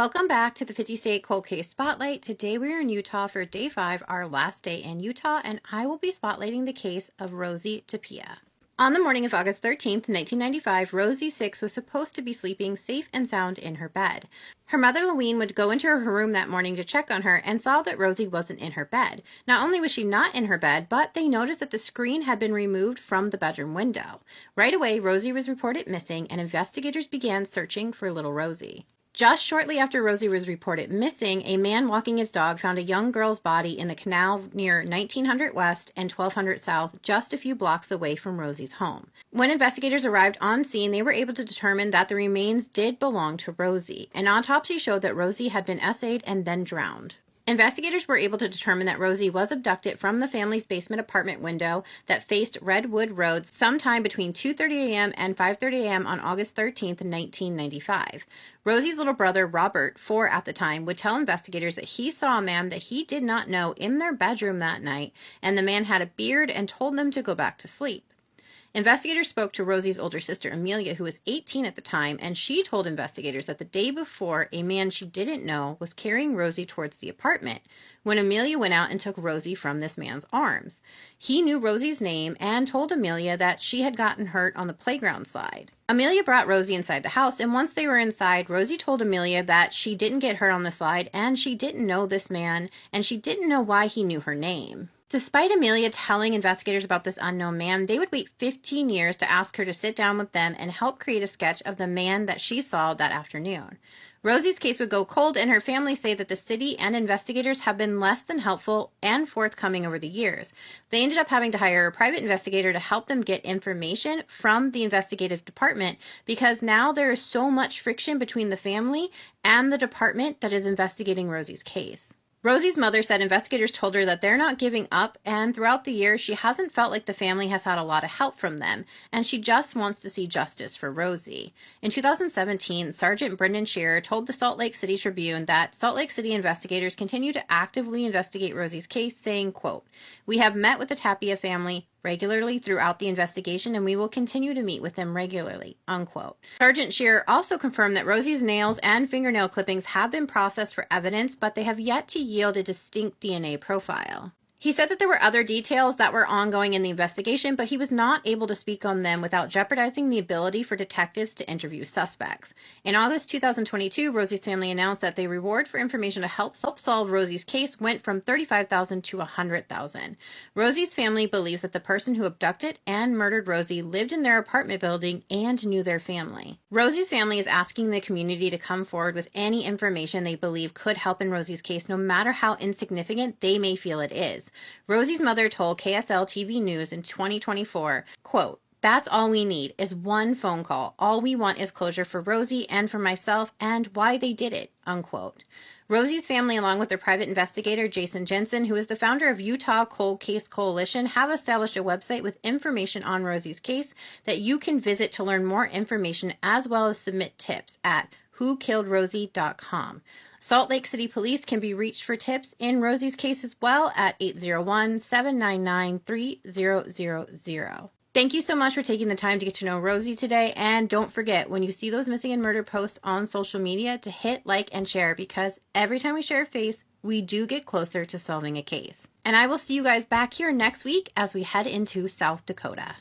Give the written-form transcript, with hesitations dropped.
Welcome back to the 50 State Cold Case Spotlight. Today we are in Utah for day 5, our last day in Utah, and I will be spotlighting the case of Rosie Tapia. On the morning of August 13th, 1995, Rosie 6 was supposed to be sleeping safe and sound in her bed. Her mother, Lewine, would go into her room that morning to check on her and saw that Rosie wasn't in her bed. Not only was she not in her bed, but they noticed that the screen had been removed from the bedroom window. Right away, Rosie was reported missing, and investigators began searching for Little Rosie. Just shortly after Rosie was reported missing, a man walking his dog found a young girl's body in the canal near 1900 West and 1200 South, just a few blocks away from Rosie's home. When investigators arrived on scene, they were able to determine that the remains did belong to Rosie. An autopsy showed that Rosie had been essayed and then drowned. Investigators were able to determine that Rosie was abducted from the family's basement apartment window that faced Redwood Road sometime between 2:30 a.m. and 5:30 a.m. on August 13th, 1995. Rosie's little brother, Robert, 4 at the time, would tell investigators that he saw a man that he did not know in their bedroom that night, and the man had a beard and told them to go back to sleep. Investigators spoke to Rosie's older sister, Amelia, who was 18 at the time, and she told investigators that the day before, a man she didn't know was carrying Rosie towards the apartment when Amelia went out and took Rosie from this man's arms. He knew Rosie's name and told Amelia that she had gotten hurt on the playground slide. Amelia brought Rosie inside the house, and once they were inside, Rosie told Amelia that she didn't get hurt on the slide, and she didn't know this man, and she didn't know why he knew her name. Despite Amelia telling investigators about this unknown man, they would wait 15 years to ask her to sit down with them and help create a sketch of the man that she saw that afternoon. Rosie's case would go cold, and her family say that the city and investigators have been less than helpful and forthcoming over the years. They ended up having to hire a private investigator to help them get information from the investigative department because now there is so much friction between the family and the department that is investigating Rosie's case. Rosie's mother said investigators told her that they're not giving up, and throughout the years, she hasn't felt like the family has had a lot of help from them, and she just wants to see justice for Rosie. In 2017, Sergeant Brendan Shearer told the Salt Lake City Tribune that Salt Lake City investigators continue to actively investigate Rosie's case, saying, quote, "We have met with the Tapia family regularly throughout the investigation, and we will continue to meet with them regularly," unquote. Sergeant Shearer also confirmed that Rosie's nails and fingernail clippings have been processed for evidence, but they have yet to yield a distinct DNA profile. He said that there were other details that were ongoing in the investigation, but he was not able to speak on them without jeopardizing the ability for detectives to interview suspects. In August 2022, Rosie's family announced that the reward for information to help solve Rosie's case went from $35,000 to $100,000. Rosie's family believes that the person who abducted and murdered Rosie lived in their apartment building and knew their family. Rosie's family is asking the community to come forward with any information they believe could help in Rosie's case, no matter how insignificant they may feel it is. Rosie's mother told KSL TV News in 2024, quote, "That's all we need is one phone call. All we want is closure for Rosie and for myself and why they did it," unquote. Rosie's family, along with their private investigator, Jason Jensen, who is the founder of Utah Cold Case Coalition, have established a website with information on Rosie's case that you can visit to learn more information as well as submit tips at whokilledrosie.com. Salt Lake City Police can be reached for tips in Rosie's case as well at 801-799-3000. Thank you so much for taking the time to get to know Rosie today, and don't forget, when you see those missing and murdered posts on social media, to hit like and share, because every time we share a face, we do get closer to solving a case. And I will see you guys back here next week as we head into South Dakota.